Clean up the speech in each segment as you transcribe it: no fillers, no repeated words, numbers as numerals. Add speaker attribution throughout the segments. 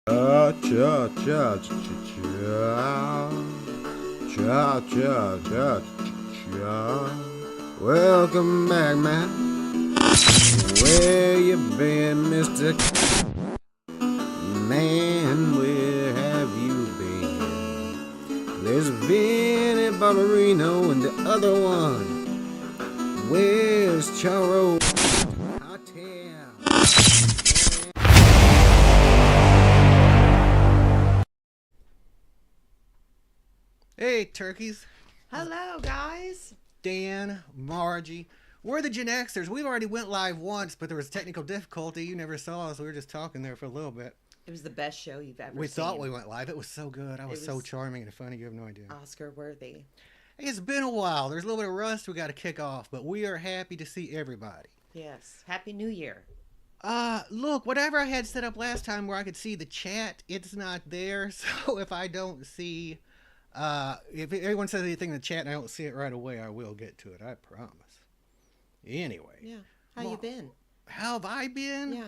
Speaker 1: Cha cha cha cha cha cha cha. Welcome back, man. Where you been, Mister? Man, where have you been? There's Vinny Barbarino and the other one. Where's Charo? Hey, turkeys.
Speaker 2: Hello, guys.
Speaker 1: Dan, Margie. We're the Gen-Xers. We already went live once, but there was technical difficulty. You never saw us. We were just talking there for a little bit.
Speaker 2: It was the best show you've ever
Speaker 1: We
Speaker 2: seen.
Speaker 1: thought we went live. It was so good. I was so charming and funny. You have no idea.
Speaker 2: Oscar worthy.
Speaker 1: Hey, it's been a while. There's a little bit of rust we got to kick off, but we are happy to see everybody.
Speaker 2: Yes. Happy New Year.
Speaker 1: Look, whatever I had set up last time where I could see the chat, it's not there. So if I don't see, if anyone says anything in the chat and I don't see it right away, I will get to it. I promise. Anyway.
Speaker 2: Yeah. How you been?
Speaker 1: How have I been?
Speaker 2: Yeah.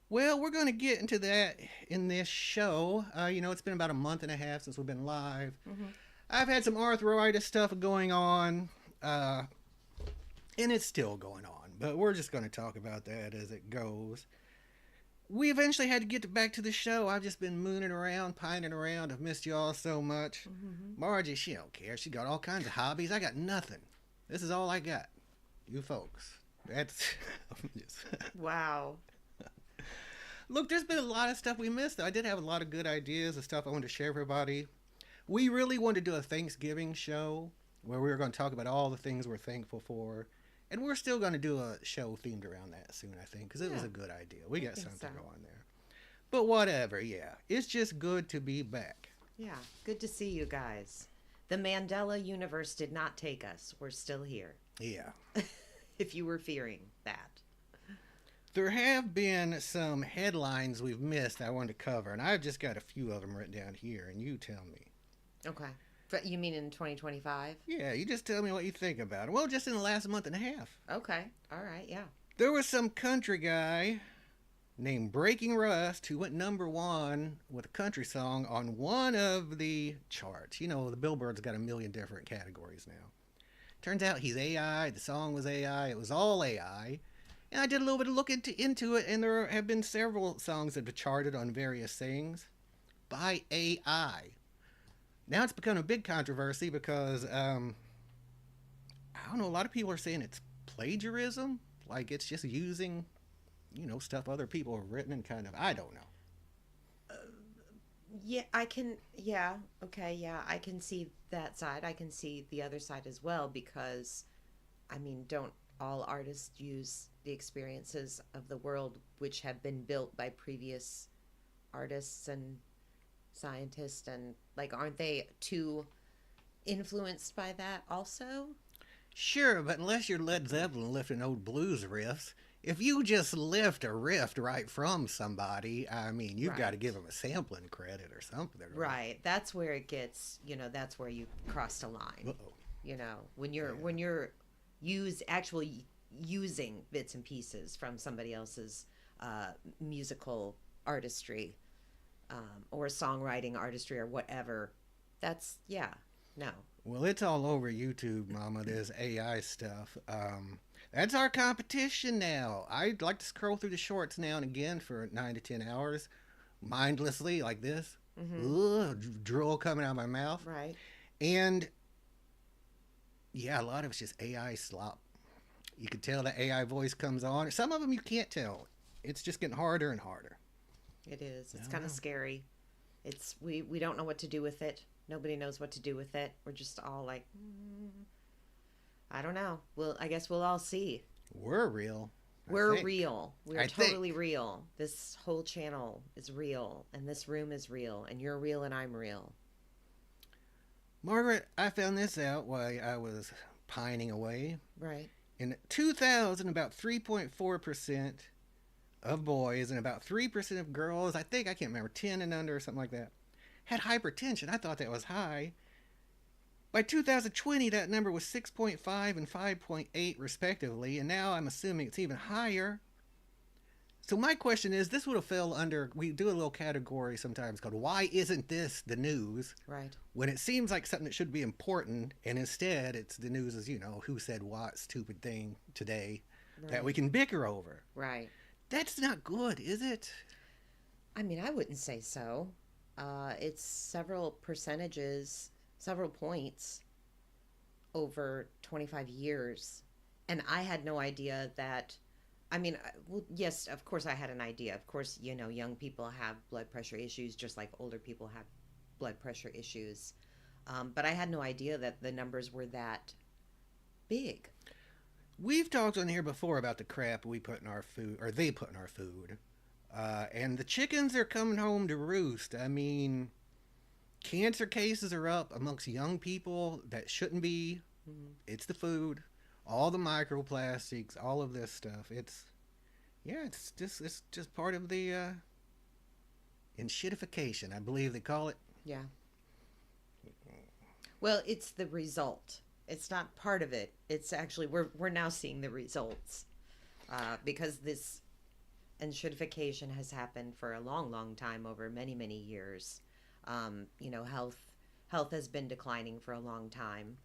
Speaker 1: Well, we're going to get into that in this show. It's been about a month and a half since we've been live.
Speaker 2: Mm-hmm.
Speaker 1: I've had some arthritis stuff going on, and it's still going on, but we're just going to talk about that as it goes. We eventually had to get back to the show. I've just been mooning around, pining around. I've missed y'all so much.
Speaker 2: Mm-hmm.
Speaker 1: Margie, she don't care. She got all kinds of hobbies. I got nothing. This is all I got. You folks. That's just...
Speaker 2: Wow.
Speaker 1: Look, there's been a lot of stuff we missed. I did have a lot of good ideas and stuff I wanted to share with everybody. We really wanted to do a Thanksgiving show where we were going to talk about all the things we're thankful for. And we're still going to do a show themed around that soon, I think, because it was a good idea. We got something to go on there. But whatever, yeah. It's just good to be back.
Speaker 2: Yeah. Good to see you guys. The Mandela universe did not take us. We're still here.
Speaker 1: Yeah.
Speaker 2: If you were fearing that.
Speaker 1: There have been some headlines we've missed I wanted to cover, and I've just got a few of them written down here, and you tell me.
Speaker 2: Okay. But you mean in 2025?
Speaker 1: Yeah, you just tell me what you think about it. Well, just in the last month and a half.
Speaker 2: Okay. All right. Yeah.
Speaker 1: There was some country guy named Breaking Rust who went #1 with a country song on one of the charts. You know, the Billboard's got a million different categories now. Turns out he's AI. The song was AI. It was all AI. And I did a little bit of look into it, and there have been several songs that have charted on various things by AI. Now it's become a big controversy because, I don't know, a lot of people are saying it's plagiarism. Like it's just using, stuff other people have written and kind of, I don't know.
Speaker 2: Yeah, I can. Yeah. Okay. Yeah, I can see that side. I can see the other side as well because, I mean, don't all artists use the experiences of the world which have been built by previous artists and scientists, and like aren't they too influenced by that also?
Speaker 1: Sure, but unless you're Led Zeppelin lifting old blues riffs, if you just lift a riff right from somebody, I mean, you've got to give them a sampling credit or something.
Speaker 2: Right. That's where it gets, that's where you cross a line.
Speaker 1: Uh-oh.
Speaker 2: When you're actually using bits and pieces from somebody else's musical artistry or songwriting artistry or whatever. That's, no.
Speaker 1: Well, it's all over YouTube, Mama. There's AI stuff. That's our competition now. I'd like to scroll through the shorts now and again for 9 to 10 hours, mindlessly like this. Drool coming out of my mouth.
Speaker 2: Right.
Speaker 1: And yeah, a lot of it's just AI slop. You can tell the AI voice comes on. Some of them you can't tell. It's just getting harder and harder.
Speaker 2: It is. It's kind of scary. It's we don't know what to do with it. Nobody knows what to do with it. We're just all like, I don't know. I guess we'll all see.
Speaker 1: We're real.
Speaker 2: We're real. We're totally real. This whole channel is real, and this room is real, and you're real, and I'm real.
Speaker 1: Margaret, I found this out while I was pining away.
Speaker 2: Right.
Speaker 1: In 2000, about 3.4% of boys and about 3% of girls, I can't remember, 10 and under or something like that, had hypertension. I thought that was high. By 2020, that number was 6.5 and 5.8 respectively, and now I'm assuming it's even higher. So my question is, this would have fell under, we do a little category sometimes called "Why isn't this the news?"
Speaker 2: Right.
Speaker 1: When it seems like something that should be important, and instead it's the news is, who said what stupid thing today that we
Speaker 2: Right.
Speaker 1: can bicker over.
Speaker 2: Right.
Speaker 1: That's not good, is it?
Speaker 2: I mean, I wouldn't say so. It's several percentages, several points over 25 years. And I had no idea that, I mean, well, yes, of course I had an idea. Of course, young people have blood pressure issues just like older people have blood pressure issues. But I had no idea that the numbers were that big.
Speaker 1: We've talked on here before about the crap we put in our food, or they put in our food. And the chickens are coming home to roost. I mean, cancer cases are up amongst young people that shouldn't be.
Speaker 2: Mhm.
Speaker 1: It's the food, all the microplastics, all of this stuff. Yeah, it's just part of the enshittification, I believe they call it.
Speaker 2: Yeah. Well, it's the result. It's not part of it. It's actually we're now seeing the results because this enshittification has happened for a long, long time over many, many years. Health has been declining for a long time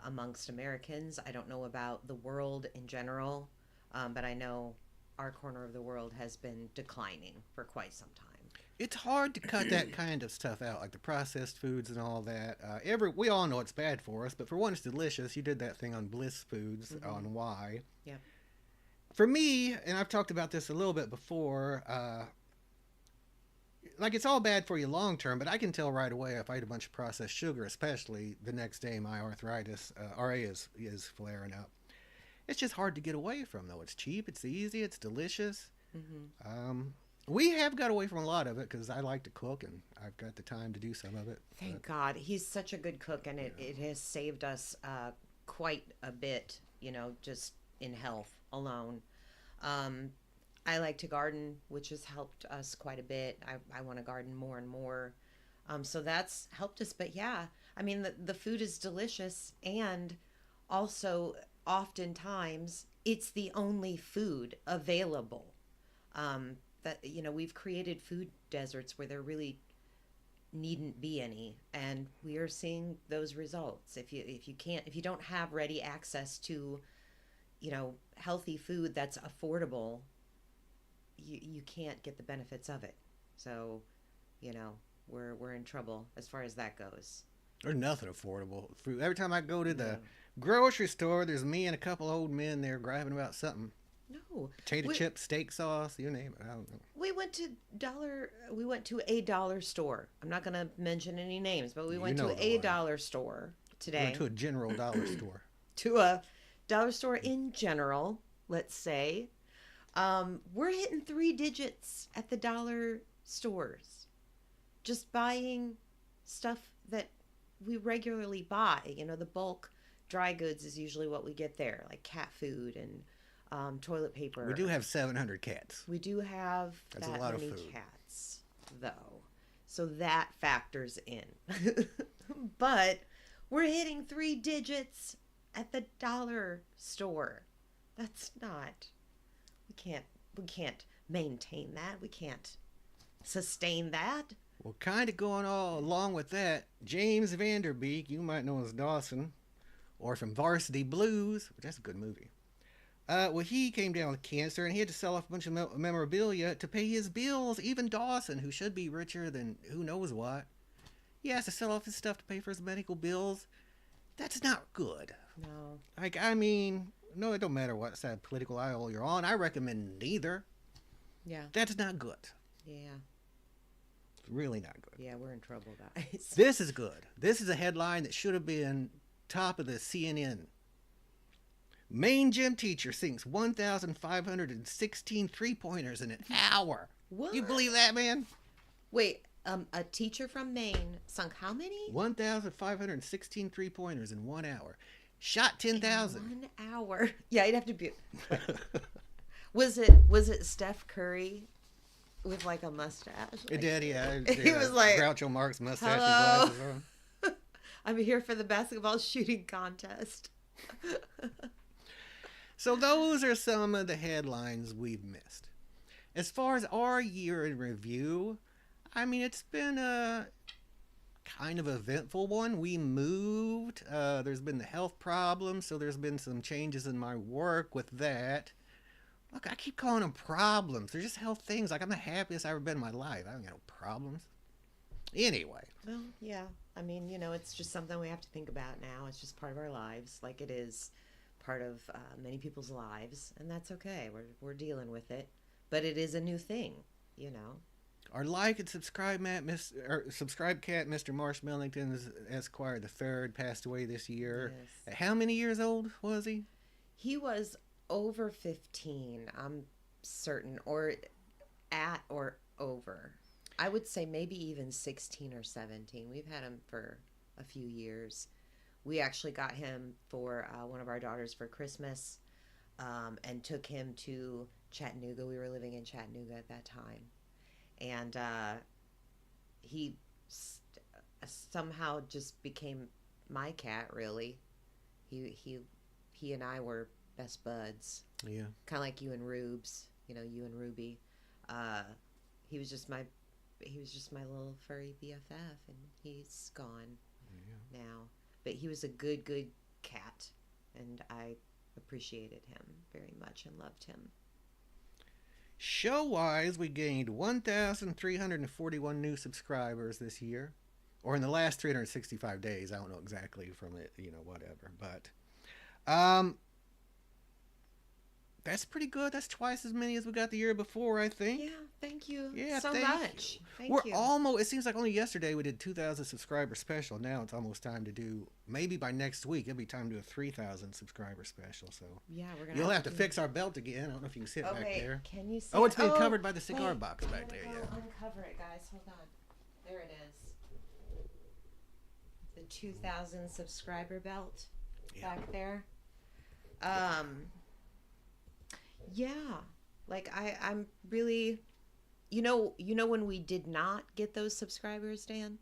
Speaker 2: amongst Americans. I don't know about the world in general, but I know our corner of the world has been declining for quite some time.
Speaker 1: It's hard to cut that kind of stuff out, like the processed foods and all that. We all know it's bad for us, but for one, it's delicious. You did that thing on Bliss Foods
Speaker 2: Mm-hmm.
Speaker 1: on why.
Speaker 2: Yeah.
Speaker 1: For me, and I've talked about this a little bit before, like it's all bad for you long term, but I can tell right away if I eat a bunch of processed sugar, especially the next day my arthritis, RA is flaring up. It's just hard to get away from, though. It's cheap, it's easy, it's delicious.
Speaker 2: Mm-hmm.
Speaker 1: We have got away from a lot of it because I like to cook and I've got the time to do some of it.
Speaker 2: Thank
Speaker 1: But,
Speaker 2: God. He's such a good cook, and it has saved us quite a bit, just in health alone. Um, I like to garden, which has helped us quite a bit. I want to garden more and more. So that's helped us. But yeah, I mean, the food is delicious, and also oftentimes it's the only food available. We've created food deserts where there really needn't be any, and we are seeing those results. If you don't have ready access to healthy food that's affordable, you can't get the benefits of it. So we're in trouble as far as that goes.
Speaker 1: there's nothing affordable. Fruit. Every time I go to the
Speaker 2: No.
Speaker 1: grocery store, there's me and a couple old men there grabbing about something.
Speaker 2: No.
Speaker 1: Potato
Speaker 2: we,
Speaker 1: chips, steak sauce, you name it. I don't know.
Speaker 2: we went to a dollar store. I'm not going to mention any names, but we
Speaker 1: You
Speaker 2: went
Speaker 1: know
Speaker 2: to
Speaker 1: the
Speaker 2: a
Speaker 1: one.
Speaker 2: dollar store
Speaker 1: We
Speaker 2: today.
Speaker 1: went to a general dollar store.
Speaker 2: To a dollar store in general, let's say. We're hitting three digits at the dollar stores. Just buying stuff that we regularly buy. The bulk dry goods is usually what we get there, like cat food and toilet paper.
Speaker 1: We do have 700 cats.
Speaker 2: We do have
Speaker 1: That's a
Speaker 2: that
Speaker 1: lot of
Speaker 2: many
Speaker 1: food.
Speaker 2: cats, though. So that factors in. But we're hitting three digits at the dollar store. That's not. We can't maintain that. We can't sustain that.
Speaker 1: Well, kind of going all along with that, James Vanderbeek, you might know as Dawson, or from Varsity Blues, which that's a good movie. He came down with cancer and he had to sell off a bunch of memorabilia to pay his bills. Even Dawson, who should be richer than who knows what, he has to sell off his stuff to pay for his medical bills. That's not good.
Speaker 2: No.
Speaker 1: No, it don't matter what side political aisle you're on. I recommend neither.
Speaker 2: Yeah.
Speaker 1: That's not good.
Speaker 2: Yeah.
Speaker 1: It's really not good.
Speaker 2: Yeah, we're in trouble, guys.
Speaker 1: This is good. This is a headline that should have been top of the CNN. Maine gym teacher sinks 1,516 three-pointers in an hour.
Speaker 2: What?
Speaker 1: You believe that, man?
Speaker 2: Wait, a teacher from Maine sunk how many?
Speaker 1: 1,516 three-pointers in 1 hour. Shot 10,000.
Speaker 2: 1 hour. Yeah, you'd have to be. Was it Steph Curry with like a mustache?
Speaker 1: It did, yeah.
Speaker 2: He was like,
Speaker 1: Groucho Marx mustache and
Speaker 2: "Hello."
Speaker 1: glasses on.
Speaker 2: I'm here for the basketball shooting contest.
Speaker 1: So those are some of the headlines we've missed. as far as our year in review, I mean, it's been a kind of eventful one. We moved. There's been the health problems, so there's been some changes in my work with that. Look, I keep calling them problems. They're just health things. Like, I'm the happiest I've ever been in my life. I don't got no problems. Anyway.
Speaker 2: Well, yeah. I mean, it's just something we have to think about now. It's just part of our lives, like it is part of many people's lives, and that's okay. We're dealing with it, but it is a new thing, you know.
Speaker 1: Our like and subscribe subscribe cat, Mr. Marsh Millington Esquire the third, passed away this year.
Speaker 2: Yes.
Speaker 1: At how many years old was he?
Speaker 2: He was over 15, I'm certain, or at or over. I would say maybe even 16 or 17. We've had him for a few years. We actually got him for one of our daughters for Christmas, and took him to Chattanooga. We were living in Chattanooga at that time. And he somehow just became my cat, really. He and I were best buds.
Speaker 1: Yeah.
Speaker 2: Kind of like you and Rubes, you and Ruby. He was just my little furry BFF, and he's gone now. But he was a good cat, and I appreciated him very much and loved him.
Speaker 1: Show-wise, we gained 1,341 new subscribers this year. Or in the last 365 days. I don't know exactly from it, whatever. But that's pretty good. That's twice as many as we got the year before, I think.
Speaker 2: Yeah, thank you
Speaker 1: so
Speaker 2: much. Thank
Speaker 1: We're
Speaker 2: you.
Speaker 1: almost, it seems like only yesterday we did 2,000 subscriber special. Now it's almost time to do, maybe by next week, it'll be time to do a 3,000 subscriber special. So
Speaker 2: yeah, we're gonna.
Speaker 1: you'll have to fix our belt again. I don't know if you can see it back there.
Speaker 2: Can you see?
Speaker 1: Oh, it's been
Speaker 2: it?
Speaker 1: covered by the cigar
Speaker 2: wait,
Speaker 1: box back there. Yeah.
Speaker 2: Uncover it, guys. Hold on. There it is. The 2,000 subscriber belt back there. Yeah, like I'm really, when we did not get those subscribers, Dan.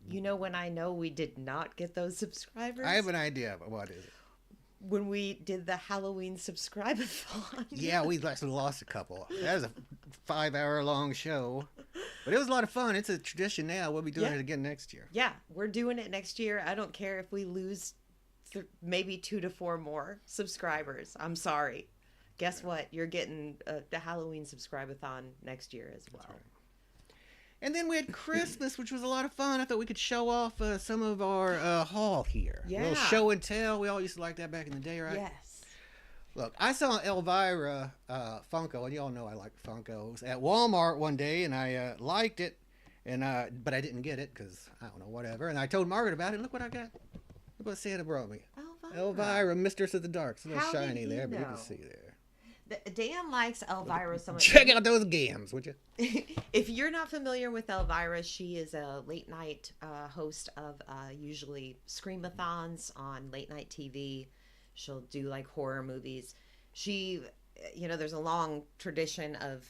Speaker 2: When I know we did not get those subscribers.
Speaker 1: I have an idea, but what is it?
Speaker 2: When we did the Halloween subscribe-a-thon.
Speaker 1: Yeah, we actually lost a couple. That was a 5-hour-long show, but it was a lot of fun. It's a tradition now. We'll be doing it again next year.
Speaker 2: Yeah, we're doing it next year. I don't care if we lose maybe 2 to 4 more subscribers. I'm sorry. Guess what? You're getting the Halloween subscribe-a-thon next year as well.
Speaker 1: That's right. And then we had Christmas, which was a lot of fun. I thought we could show off some of our haul here.
Speaker 2: Yeah.
Speaker 1: A little show and tell. We all used to like that back in the day, right?
Speaker 2: Yes.
Speaker 1: Look, I saw Elvira Funko, and you all know I like Funkos, at Walmart one day, and I liked it, and but I didn't get it because, I don't know, whatever. And I told Margaret about it, and look what I got. Look what Santa brought me. Elvira, Mistress of the Dark. It's a little shiny there, but you can see there.
Speaker 2: Dan likes Elvira so much.
Speaker 1: Check out those gams, would you?
Speaker 2: If you're not familiar with Elvira, she is a late night host of usually screamathons on late night TV. She'll do like horror movies. She, there's a long tradition of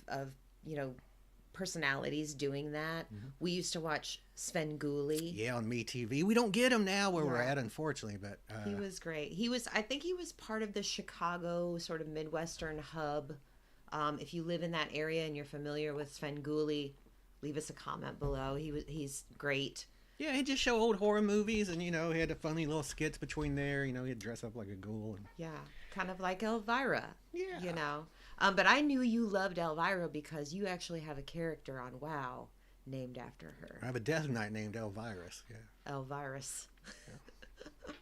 Speaker 2: personalities doing that. Mm-hmm. We used to watch Svengoolie.
Speaker 1: Yeah, on MeTV. We don't get him now where we're at, unfortunately, but
Speaker 2: he was great. I think he was part of the Chicago sort of Midwestern hub. If you live in that area and you're familiar with Svengoolie, leave us a comment below. He's great.
Speaker 1: Yeah, he'd just show old horror movies, and he had the funny little skits between there. He'd dress up like a ghoul. And...
Speaker 2: yeah, kind of like Elvira.
Speaker 1: Yeah.
Speaker 2: But I knew you loved Elvira because you actually have a character on WoW named after her.
Speaker 1: I have a Death Knight named Elvirus. Yeah.
Speaker 2: Elvirus.
Speaker 1: Yeah.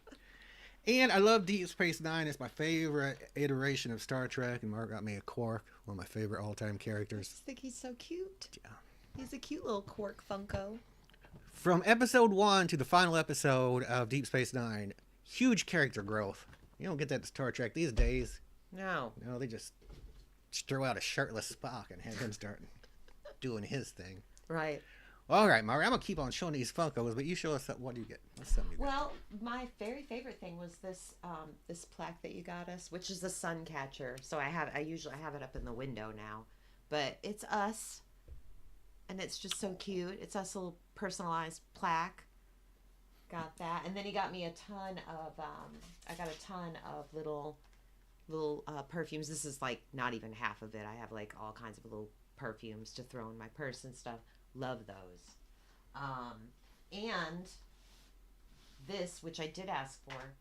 Speaker 1: And I love Deep Space Nine. It's my favorite iteration of Star Trek, and Mark got me a Quark, one of my favorite all-time characters.
Speaker 2: I just think he's so cute.
Speaker 1: Yeah.
Speaker 2: He's a cute little Quark Funko.
Speaker 1: From episode 1 to the final episode of Deep Space Nine, huge character growth. You don't get that in Star Trek these days.
Speaker 2: No.
Speaker 1: No, they just throw out a shirtless Spock and have him start doing his thing.
Speaker 2: Right.
Speaker 1: All right, Margie, I'm going to keep on showing these Funkos, but you show us what do you get? What's something you got?
Speaker 2: Well, my very favorite thing was this this plaque that you got us, which is the sun catcher. So I usually have it up in the window now. But it's us, and it's just so cute. It's us, a little personalized plaque. Got that. And then he got me a ton of, I got a ton of little perfumes. This is like not even half of it. I have like all kinds of little perfumes to throw in my purse and stuff. Love those. And this, which I did ask for,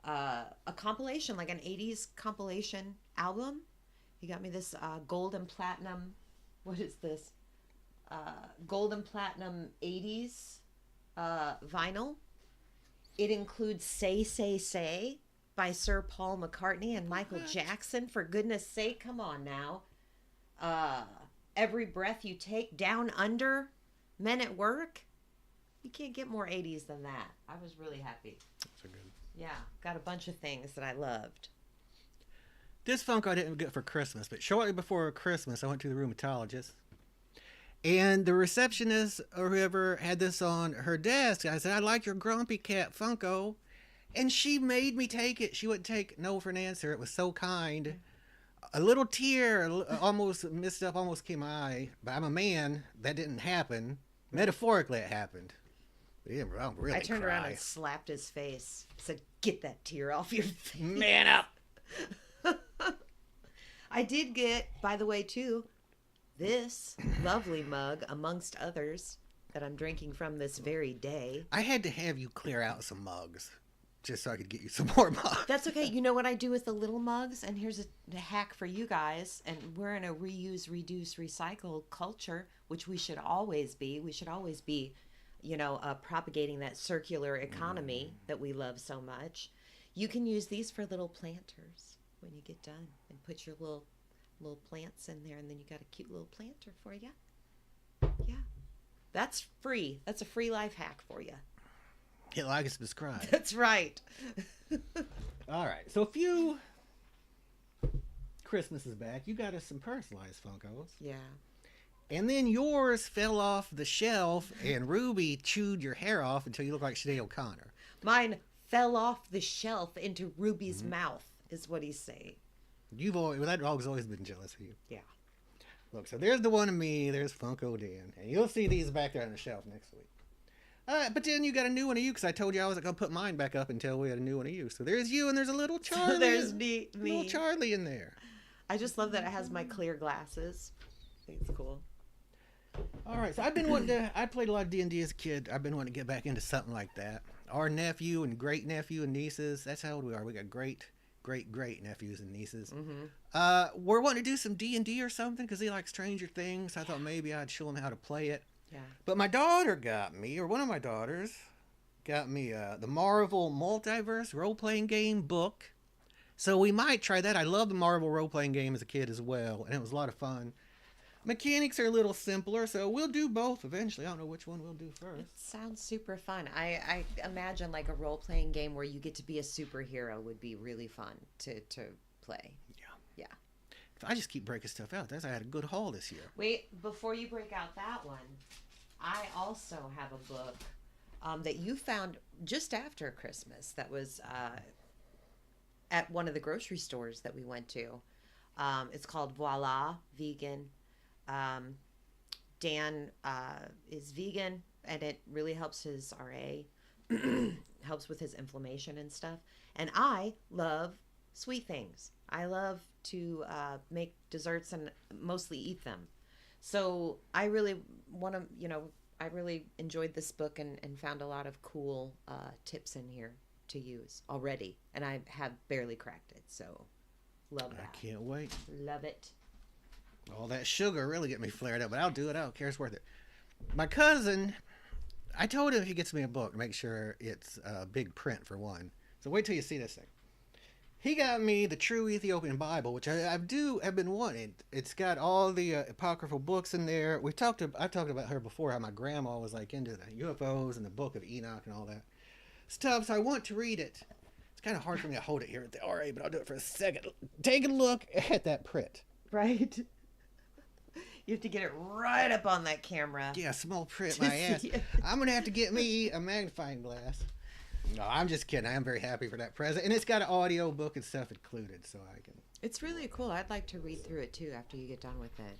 Speaker 2: a compilation, like an 80s compilation album. He got me this gold and platinum. What is this? Gold and platinum 80s vinyl. It includes Say, Say, Say by Sir Paul McCartney and Michael Jackson. For goodness sake, come on now. Every Breath You Take, Down Under, Men at Work. You can't get more 80s than that. I was really happy.
Speaker 1: That's a good.
Speaker 2: Yeah, got a bunch of things that I loved.
Speaker 1: This Funko I didn't get for Christmas, but shortly before Christmas, I went to the rheumatologist. And the receptionist or whoever had this on her desk. I said, I like your Grumpy Cat Funko. And she made me take it. She wouldn't take no for an answer. It was so kind. A little tear almost missed up, almost came my eye. But I'm a man. That didn't happen. Metaphorically, it happened. Yeah, I don't really
Speaker 2: I turned
Speaker 1: cry.
Speaker 2: around and slapped his face. Said, get that tear off your face.
Speaker 1: Man up.
Speaker 2: I did get, by the way, too, this lovely mug, amongst others, that I'm drinking from this very day.
Speaker 1: I had to have you clear out some mugs just so I could get you some more mugs.
Speaker 2: That's okay. You know what I do with the little mugs? And here's a hack for you guys. And we're in a reuse, reduce, recycle culture, which we should always be. We should always be, propagating that circular economy that we love so much. You can use these for little planters when you get done and put your little plants in there, and then you got a cute little planter for you. Yeah. That's free. That's a free life hack for you.
Speaker 1: Hit like and subscribe.
Speaker 2: That's right.
Speaker 1: All right. So a few Christmases back, you got us some personalized Funkos.
Speaker 2: Yeah.
Speaker 1: And then yours fell off the shelf and Ruby chewed your hair off until you look like Sinead O'Connor.
Speaker 2: Mine fell off the shelf into Ruby's mouth, is what he's saying.
Speaker 1: That dog's always been jealous of you.
Speaker 2: Yeah.
Speaker 1: Look, so there's the one of me, there's Funko Dan. And you'll see these back there on the shelf next week. But then you got a new one of you, because I told you I wasn't going to put mine back up until we had a new one of you. So there's you, and there's a little Charlie.
Speaker 2: So there's me.
Speaker 1: Little Charlie in there.
Speaker 2: I just love that it has my clear glasses. I think it's cool.
Speaker 1: All right, so I've been wanting to, I played a lot of D&D as a kid. I've been wanting to get back into something like that. Our nephew and great-nephew and nieces, that's how old we are. We got great-nephews and nieces.
Speaker 2: Mm-hmm.
Speaker 1: We're wanting to do some D&D or something, because he likes Stranger Things. I thought maybe I'd show him how to play it.
Speaker 2: Yeah.
Speaker 1: But my daughter got me, or one of my daughters, got me the Marvel Multiverse role-playing game book. So we might try that. I loved the Marvel role-playing game as a kid as well, and it was a lot of fun. Mechanics are a little simpler, so we'll do both eventually. I don't know which one we'll do first.
Speaker 2: It sounds super fun. I imagine like a role-playing game where you get to be a superhero would be really fun to play. Yeah.
Speaker 1: If I just keep breaking stuff out, I had a good haul this year.
Speaker 2: Wait, before you break out that one, I also have a book that you found just after Christmas that was at one of the grocery stores that we went to. It's called Voila Vegan. Dan is vegan, and it really helps his RA, helps with his inflammation and stuff. And I love sweet things. I love to make desserts and mostly eat them. So I really want to, I really enjoyed this book and found a lot of cool tips in here to use already. And I have barely cracked it, so love that.
Speaker 1: I can't wait.
Speaker 2: Love it.
Speaker 1: All that sugar really get me flared up, but I'll do it. I don't care. It's worth it. My cousin, I told him if he gets me a book, to make sure it's big print for one. So wait till you see this thing. He got me the True Ethiopian Bible, which I've been wanting. It's got all the apocryphal books in there. I've talked about her before, how my grandma was like into the UFOs and the Book of Enoch and all that stuff. So I want to read it. It's kind of hard for me to hold it here at the RA, but I'll do it for a second. Take a look at that print.
Speaker 2: Right. You have to get it right up on that camera.
Speaker 1: Yeah, small print, my ass. I'm going to have to get me a magnifying glass. No, I'm just kidding. I am very happy for that present. And it's got an audio book and stuff included, so I can...
Speaker 2: It's really cool. I'd like to read through it, too, after you get done with it.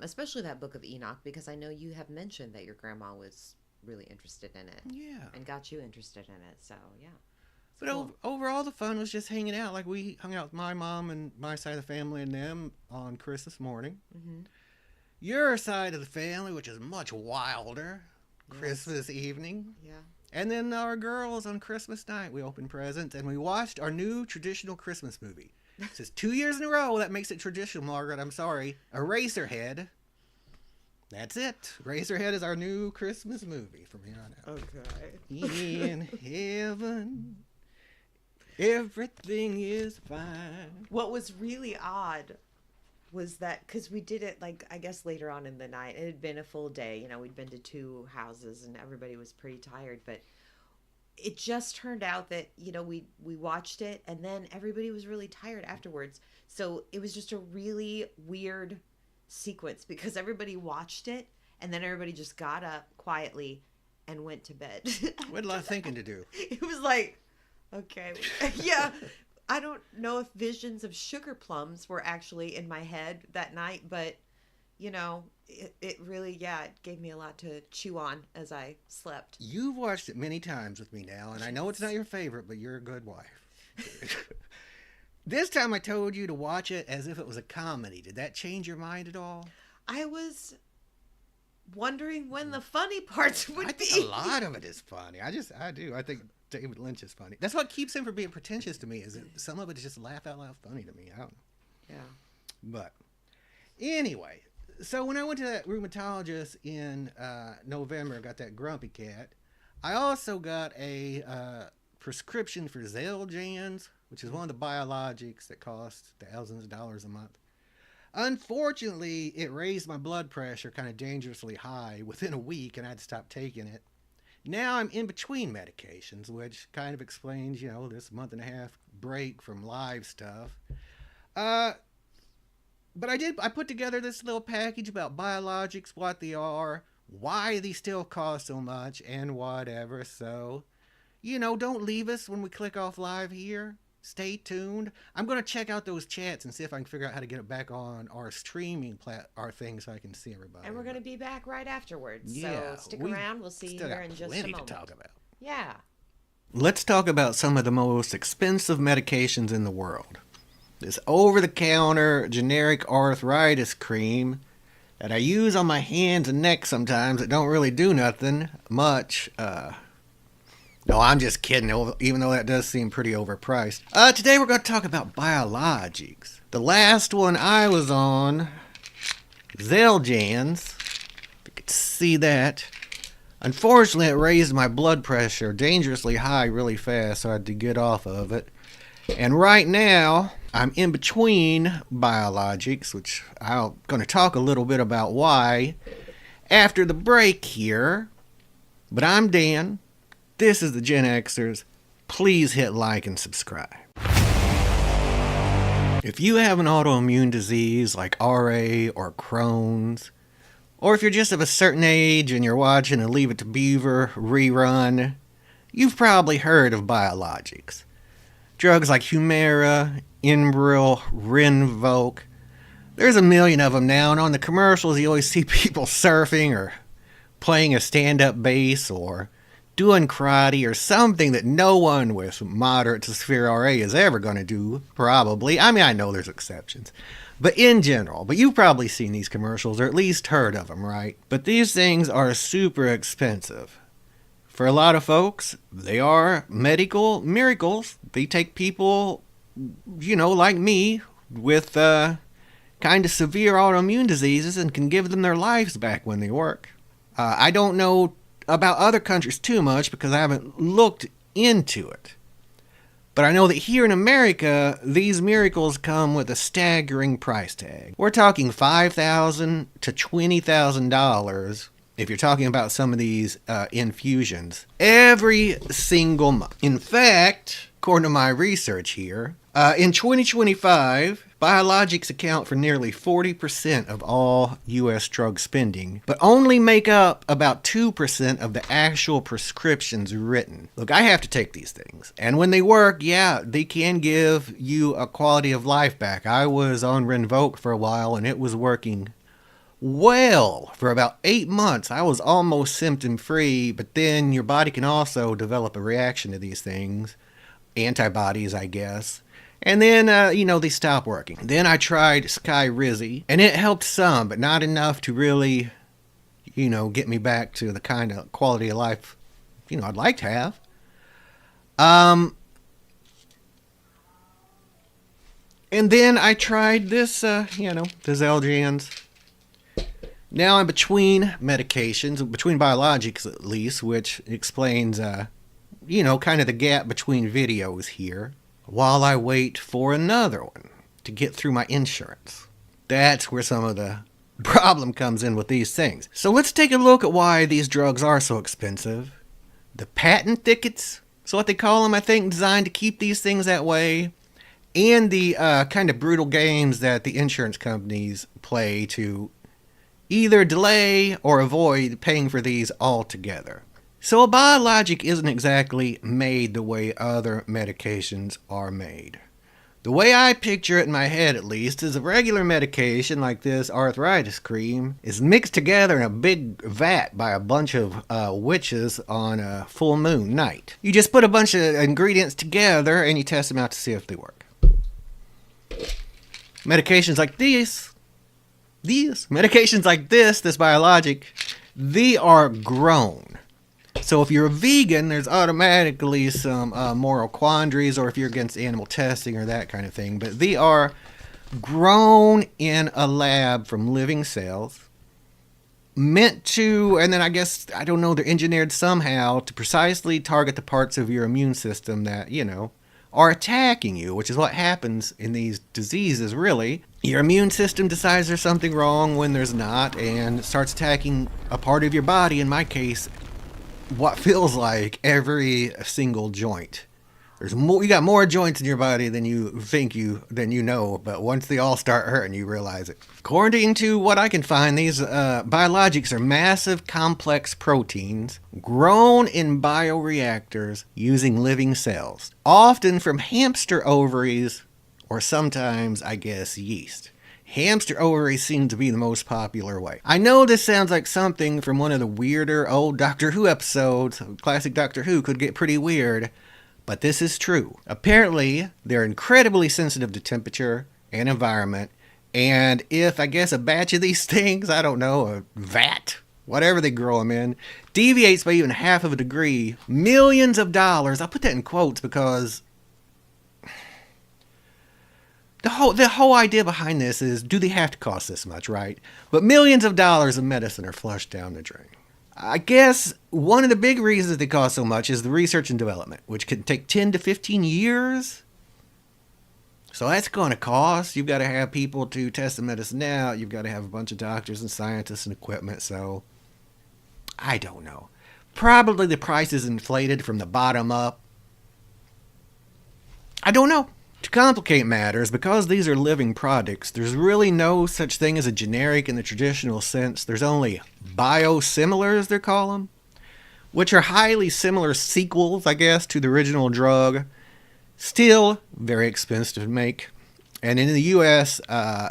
Speaker 2: Especially that Book of Enoch, because I know you have mentioned that your grandma was really interested in it.
Speaker 1: Yeah.
Speaker 2: And got you interested in it, so, yeah.
Speaker 1: But overall, the fun was just hanging out. Like, we hung out with my mom and my side of the family and them on Christmas morning.
Speaker 2: Mm-hmm.
Speaker 1: Your side of the family, which is much wilder,
Speaker 2: Yes.
Speaker 1: Christmas evening.
Speaker 2: Yeah.
Speaker 1: And then our girls on Christmas night, we opened presents and we watched our new traditional Christmas movie. This is 2 years in a row. That makes it traditional, Margaret. I'm sorry. Eraserhead. That's it. Eraserhead is our new Christmas movie from here on out.
Speaker 2: Okay.
Speaker 1: In heaven, everything is fine.
Speaker 2: What was really odd was that because we did it like I guess later on in the night. It had been a full day. You know, we'd been to 2 houses and everybody was pretty tired. But it just turned out that we watched it and then everybody was really tired afterwards. So it was just a really weird sequence because everybody watched it and then everybody just got up quietly and went to bed.
Speaker 1: We had a lot of thinking to do.
Speaker 2: It was like, okay, yeah. I don't know if visions of sugar plums were actually in my head that night, but it really, it gave me a lot to chew on as I slept.
Speaker 1: You've watched it many times with me now, and I know it's not your favorite, but you're a good wife. This time I told you to watch it as if it was a comedy. Did that change your mind at all?
Speaker 2: I was wondering when the funny parts would
Speaker 1: I
Speaker 2: be.
Speaker 1: think a lot of it is funny. I do. I think David Lynch is funny. That's what keeps him from being pretentious to me, is that some of it is just laugh out loud funny to me. I don't know.
Speaker 2: Yeah.
Speaker 1: But anyway, so when I went to that rheumatologist in November, I got that grumpy cat. I also got a prescription for Xeljanz, which is one of the biologics that cost thousands of dollars a month. Unfortunately, it raised my blood pressure kind of dangerously high within a week, and I had to stop taking it. Now I'm in between medications, which kind of explains, this month-and-a-half break from live stuff. But I put together this little package about biologics, what they are, why they still cost so much, and whatever. So, don't leave us when we click off live here. Stay tuned. I'm going to check out those chats and see if I can figure out how to get it back on our streaming our thing so I can see everybody.
Speaker 2: And we're going to be back right afterwards.
Speaker 1: Yeah,
Speaker 2: So stick around. We'll see you here in just a
Speaker 1: plenty
Speaker 2: moment.
Speaker 1: to talk about.
Speaker 2: Yeah.
Speaker 1: Let's talk about some of the most expensive medications in the world. This over-the-counter generic arthritis cream that I use on my hands and neck sometimes that don't really do nothing much. No, I'm just kidding, even though that does seem pretty overpriced. Today we're going to talk about biologics. The last one I was on, Xeljanz, if you could see that. Unfortunately, it raised my blood pressure dangerously high really fast, so I had to get off of it. And right now, I'm in between biologics, which I'm going to talk a little bit about why after the break here. But I'm Dan. This is the Gen-Xers. Please hit like and subscribe. If you have an autoimmune disease like RA or Crohn's, or if you're just of a certain age and you're watching a Leave It to Beaver rerun, you've probably heard of biologics. Drugs like Humira, Enbrel, Rinvoq. There's a million of them now, and on the commercials you always see people surfing or playing a stand-up bass or doing karate or something that no one with moderate to severe RA is ever going to do, probably. I mean, I know there's exceptions. But in general, but you've probably seen these commercials or at least heard of them, right? But these things are super expensive. For a lot of folks, they are medical miracles. They take people, like me, with kind of severe autoimmune diseases and can give them their lives back when they work. I don't know about other countries too much because I haven't looked into it. But I know that here in America, these miracles come with a staggering price tag. We're talking $5,000 to $20,000 if you're talking about some of these infusions every single month. In fact, according to my research here, in 2025, biologics account for nearly 40% of all U.S. drug spending, but only make up about 2% of the actual prescriptions written. Look, I have to take these things, and when they work, they can give you a quality of life back. I was on Rinvoq for a while, and it was working well for about 8 months. I was almost symptom-free, but then your body can also develop a reaction to these things. antibodies, I guess. And then, they stopped working. Then I tried Sky Rizzy, and it helped some, but not enough to really, get me back to the kind of quality of life, I'd like to have. And then I tried this, the Xeljan's. Now I'm between medications, between biologics at least, which explains, kind of the gap between videos here, while I wait for another one to get through my insurance. That's where some of the problem comes in with these things. So let's take a look at why these drugs are so expensive. The patent thickets, is what they call them, I think, designed to keep these things that way. And the kind of brutal games that the insurance companies play to either delay or avoid paying for these altogether. So a biologic isn't exactly made the way other medications are made. The way I picture it in my head, at least, is a regular medication like this arthritis cream is mixed together in a big vat by a bunch of witches on a full moon night. You just put a bunch of ingredients together and you test them out to see if they work. Medications like this biologic, they are grown. So if you're a vegan, there's automatically some moral quandaries, or if you're against animal testing or that kind of thing. But they are grown in a lab from living cells, meant to, and then they're engineered somehow to precisely target the parts of your immune system that, are attacking you, which is what happens in these diseases, really. Your immune system decides there's something wrong when there's not, and starts attacking a part of your body, in my case, what feels like every single joint. You got more joints in your body than you know, but once they all start hurting, you realize it. According to what I can find, these biologics are massive, complex proteins grown in bioreactors using living cells, often from hamster ovaries or sometimes, I guess, yeast. Hamster ovaries seem to be the most popular way. I know this sounds like something from one of the weirder old Doctor Who episodes. Classic Doctor Who could get pretty weird, but this is true. Apparently, they're incredibly sensitive to temperature and environment, and if, I guess, a batch of these things, I don't know, a vat, whatever they grow them in, deviates by even half of a degree, millions of dollars, I'll put that in quotes because the whole idea behind this is, do they have to cost this much, right? But millions of dollars of medicine are flushed down the drain. I guess one of the big reasons they cost so much is the research and development, which can take 10 to 15 years. So that's going to cost. You've got to have people to test the medicine out. You've got to have a bunch of doctors and scientists and equipment. So I don't know. Probably the price is inflated from the bottom up. I don't know. To complicate matters, because these are living products, there's really no such thing as a generic in the traditional sense. There's only biosimilars, they call them, which are highly similar sequels, I guess, to the original drug. Still very expensive to make. And in the U.S.,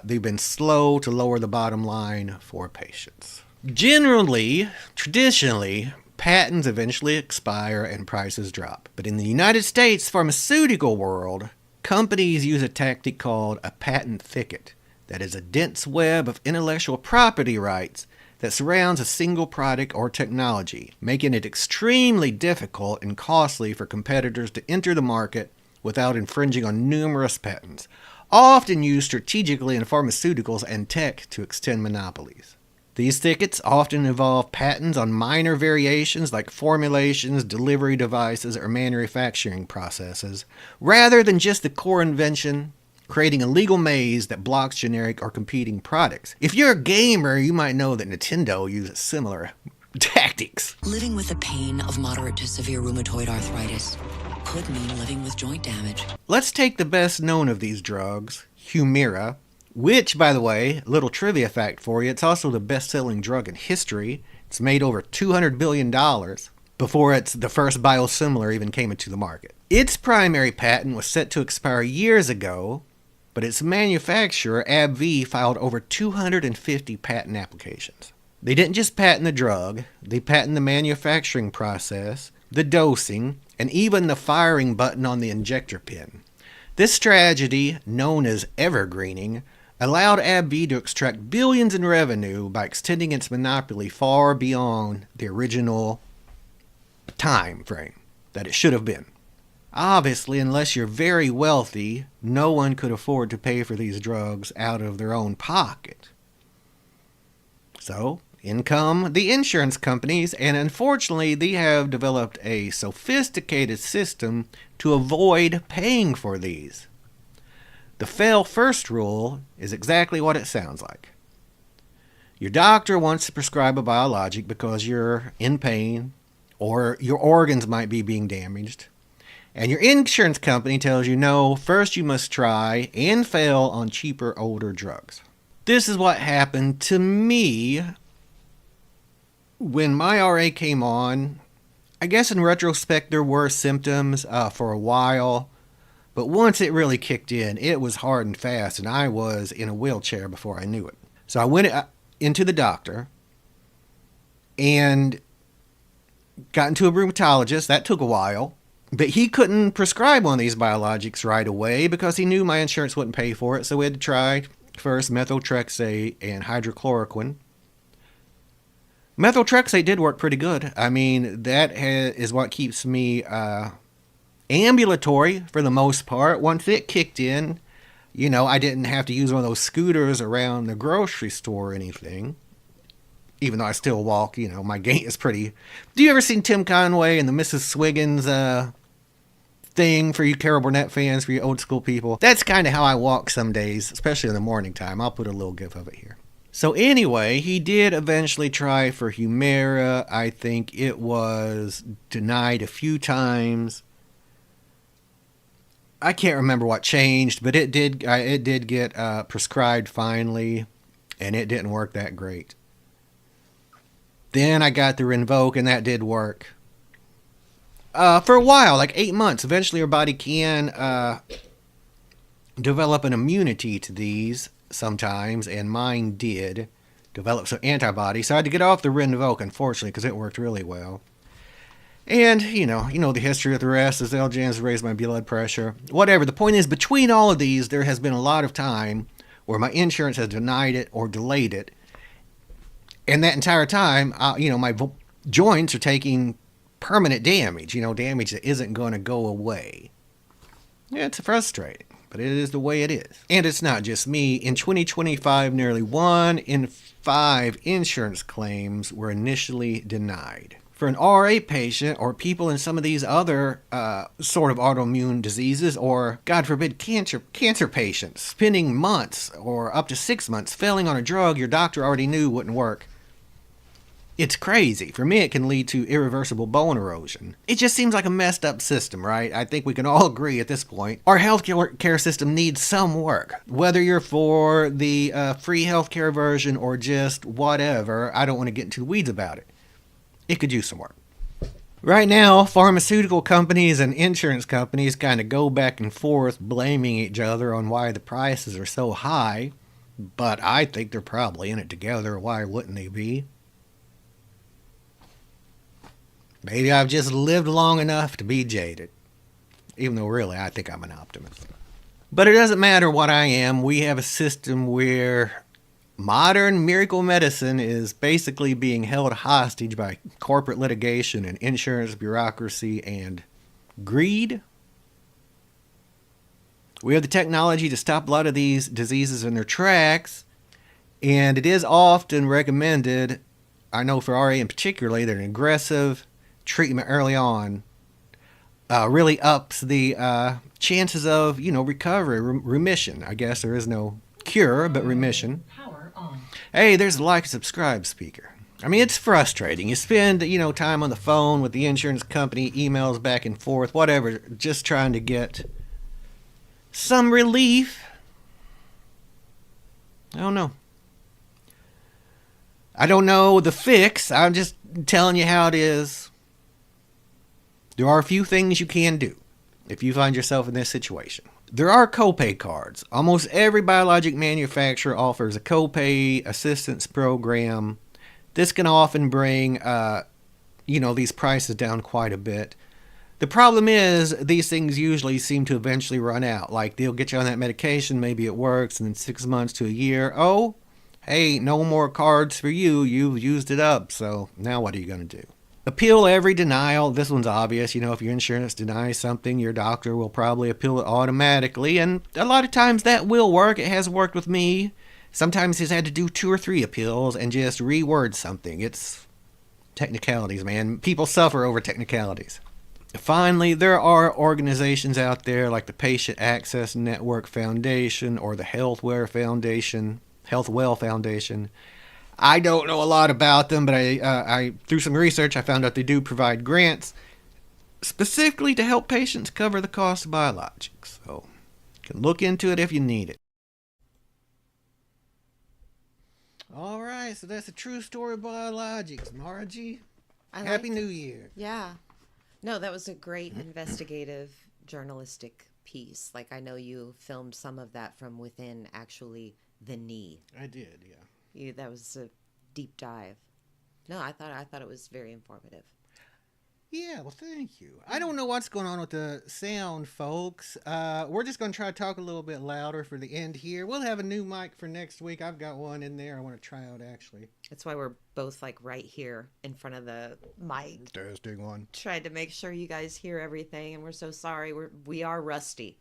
Speaker 1: they've been slow to lower the bottom line for patients. Generally, traditionally, patents eventually expire and prices drop. But in the United States pharmaceutical world, companies use a tactic called a patent thicket. That is a dense web of intellectual property rights that surrounds a single product or technology, making it extremely difficult and costly for competitors to enter the market without infringing on numerous patents, often used strategically in pharmaceuticals and tech to extend monopolies. These thickets often involve patents on minor variations like formulations, delivery devices, or manufacturing processes, rather than just the core invention, creating a legal maze that blocks generic or competing products. If you're a gamer, you might know that Nintendo uses similar tactics.
Speaker 3: Living with the pain of moderate to severe rheumatoid arthritis could mean living with joint damage.
Speaker 1: Let's take the best known of these drugs, Humira, which, by the way, little trivia fact for you, it's also the best-selling drug in history. It's made over $200 billion before the first biosimilar even came into the market. Its primary patent was set to expire years ago, but its manufacturer, AbbVie, filed over 250 patent applications. They didn't just patent the drug, they patented the manufacturing process, the dosing, and even the firing button on the injector pin. This strategy, known as evergreening, allowed AbbVie to extract billions in revenue by extending its monopoly far beyond the original time frame that it should have been. Obviously, unless you're very wealthy, no one could afford to pay for these drugs out of their own pocket. So, in come the insurance companies, and unfortunately, they have developed a sophisticated system to avoid paying for these. The fail first rule is exactly what it sounds like. Your doctor wants to prescribe a biologic because you're in pain or your organs might be being damaged. And your insurance company tells you, no, first you must try and fail on cheaper, older drugs. This is what happened to me when my RA came on. I guess in retrospect, there were symptoms for a while. But once it really kicked in, it was hard and fast, and I was in a wheelchair before I knew it. So I went into the doctor and got into a rheumatologist. That took a while. But he couldn't prescribe one of these biologics right away because he knew my insurance wouldn't pay for it. So we had to try first methotrexate and hydrochloroquine. Methotrexate did work pretty good. I mean, that is what keeps me ambulatory for the most part. Once it kicked in, you know, I didn't have to use one of those scooters around the grocery store or anything. Even though I still walk, you know, my gait is pretty... Do you ever seen Tim Conway and the Mrs. Swiggins thing for you Carol Burnett fans, for you old school people? That's kind of how I walk some days, especially in the morning time. I'll put a little gif of it here. So anyway, he did eventually try for Humira. I think it was denied a few times. I can't remember what changed, but it did get prescribed finally, and it didn't work that great. Then I got the Rinvoq, and that did work. For a while, like 8 months. Eventually your body can develop an immunity to these sometimes, and mine did develop some antibodies. So I had to get off the Rinvoq, unfortunately, because it worked really well. And, you know the history of the rest. Is Xeljanz raised my blood pressure. Whatever. The point is, between all of these, there has been a lot of time where my insurance has denied it or delayed it. And that entire time, my joints are taking permanent damage, damage that isn't going to go away. Yeah, it's frustrating, but it is the way it is. And it's not just me. In 2025, nearly 1 in 5 insurance claims were initially denied. For an RA patient or people in some of these other sort of autoimmune diseases, or, God forbid, cancer patients, spending months or up to 6 months failing on a drug your doctor already knew wouldn't work, it's crazy. For me, it can lead to irreversible bone erosion. It just seems like a messed up system, right? I think we can all agree at this point. Our healthcare system needs some work. Whether you're for the free healthcare version or just whatever, I don't want to get into the weeds about it. It could use some work. Right now, pharmaceutical companies and insurance companies kind of go back and forth blaming each other on why the prices are so high, but I think they're probably in it together. Why wouldn't they be? Maybe I've just lived long enough to be jaded, even though really I think I'm an optimist. But it doesn't matter what I am. We have a system where modern miracle medicine is basically being held hostage by corporate litigation and insurance bureaucracy and greed. We have the technology to stop a lot of these diseases in their tracks, and it is often recommended, I know for RA in particular, that an aggressive treatment early on really ups the chances of, recovery, remission. I guess there is no cure, but remission. Hey, there's a like and subscribe speaker. I mean, it's frustrating. You spend, time on the phone with the insurance company, emails back and forth, whatever, just trying to get some relief. I don't know. I don't know the fix. I'm just telling you how it is. There are a few things you can do if you find yourself in this situation. There are copay cards. Almost every biologic manufacturer offers a copay assistance program. This can often bring these prices down quite a bit. The problem is these things usually seem to eventually run out. Like they'll get you on that medication, maybe it works, and then 6 months to a year, oh, hey, no more cards for you. You've used it up. So now what are you going to do? Appeal every denial. This one's obvious. If your insurance denies something, your doctor will probably appeal it automatically. And a lot of times that will work. It has worked with me. Sometimes he's had to do 2 or 3 appeals and just reword something. It's technicalities, man. People suffer over technicalities. Finally, there are organizations out there like the Patient Access Network Foundation or the Healthwell Foundation. I don't know a lot about them, but I through some research, I found out they do provide grants specifically to help patients cover the cost of biologics. So you can look into it if you need it. All right, so that's a true story of biologics. Margie, Happy New Year.
Speaker 2: Yeah. No, that was a great investigative journalistic piece. Like, I know you filmed some of that from within actually the knee.
Speaker 1: I did, yeah.
Speaker 2: That was a deep dive. No, I thought it was very informative.
Speaker 1: Yeah, well, thank you. I don't know what's going on with the sound, folks. We're just going to try to talk a little bit louder for the end here. We'll have a new mic for next week. I've got one in there I want to try out, actually.
Speaker 2: That's why we're both, like, right here in front of the mic.
Speaker 1: Testing one.
Speaker 2: Tried to make sure you guys hear everything, and we're so sorry. We are rusty.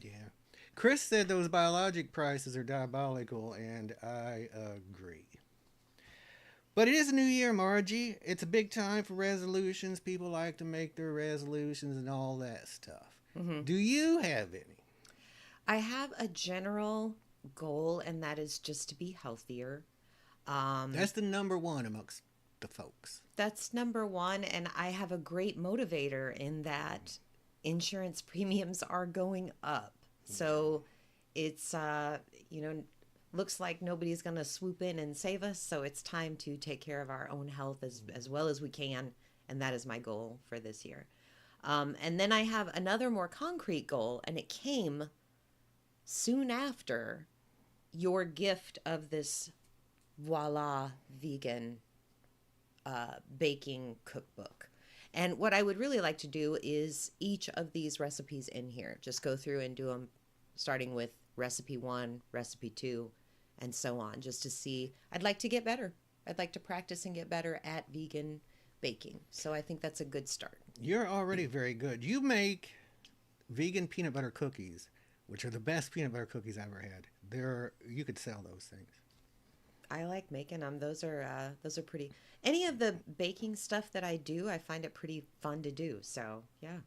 Speaker 1: Yeah. Chris said those biologic prices are diabolical, and I agree. But it is a new year, Margie. It's a big time for resolutions. People like to make their resolutions and all that stuff. Mm-hmm. Do you have any?
Speaker 2: I have a general goal, and that is just to be healthier.
Speaker 1: That's the number one amongst the folks.
Speaker 2: That's number one, and I have a great motivator in that insurance premiums are going up. So it's, looks like nobody's going to swoop in and save us. So it's time to take care of our own health as well as we can. And that is my goal for this year. And then I have another more concrete goal, and it came soon after your gift of this voila vegan baking cookbook. And what I would really like to do is each of these recipes in here, just go through and do them starting with recipe 1, recipe 2, and so on, just to see. I'd like to get better. I'd like to practice and get better at vegan baking. So I think that's a good start.
Speaker 1: You're already very good. You make vegan peanut butter cookies, which are the best peanut butter cookies I've ever had. You could sell those things.
Speaker 2: I like making them. Those are pretty. Any of the baking stuff that I do, I find it pretty fun to do. So yeah,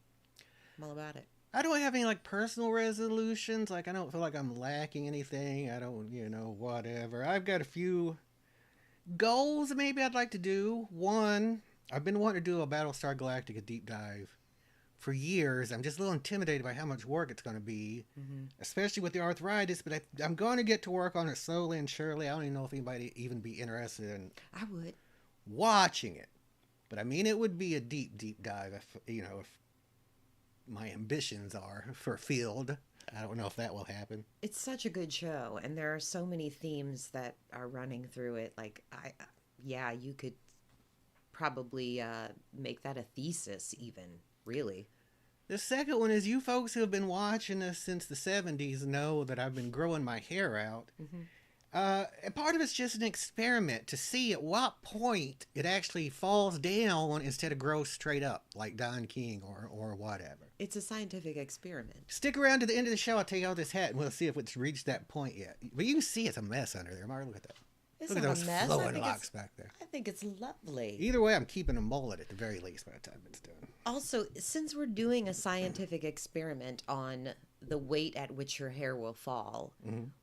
Speaker 2: I'm all about it.
Speaker 1: I don't have any personal resolutions. I don't feel like I'm lacking anything. I don't, whatever. I've got a few goals maybe I'd like to do. One, I've been wanting to do a Battlestar Galactica deep dive for years. I'm just a little intimidated by how much work it's going to be, especially with the arthritis, but I'm going to get to work on it slowly and surely. I don't even know if anybody even be interested in watching it. But it would be a deep, deep dive if my ambitions are for a field. I don't know if that will happen.
Speaker 2: It's such a good show, and there are so many themes that are running through it. Like, you could probably make that a thesis even, really.
Speaker 1: The second one is, you folks who have been watching us since the 70s know that I've been growing my hair out. Part of it's just an experiment to see at what point it actually falls down instead of grows straight up, like Don King or whatever.
Speaker 2: It's a scientific experiment.
Speaker 1: Stick around to the end of the show. I'll take out this hat and we'll see if it's reached that point yet. But you can see it's a mess under there. Mark, look at that.
Speaker 2: It's
Speaker 1: look at those flowing locks back there.
Speaker 2: I think it's lovely.
Speaker 1: Either way, I'm keeping a mullet at the very least by the time it's done.
Speaker 2: Also, since we're doing a scientific experiment on the weight at which your hair will fall,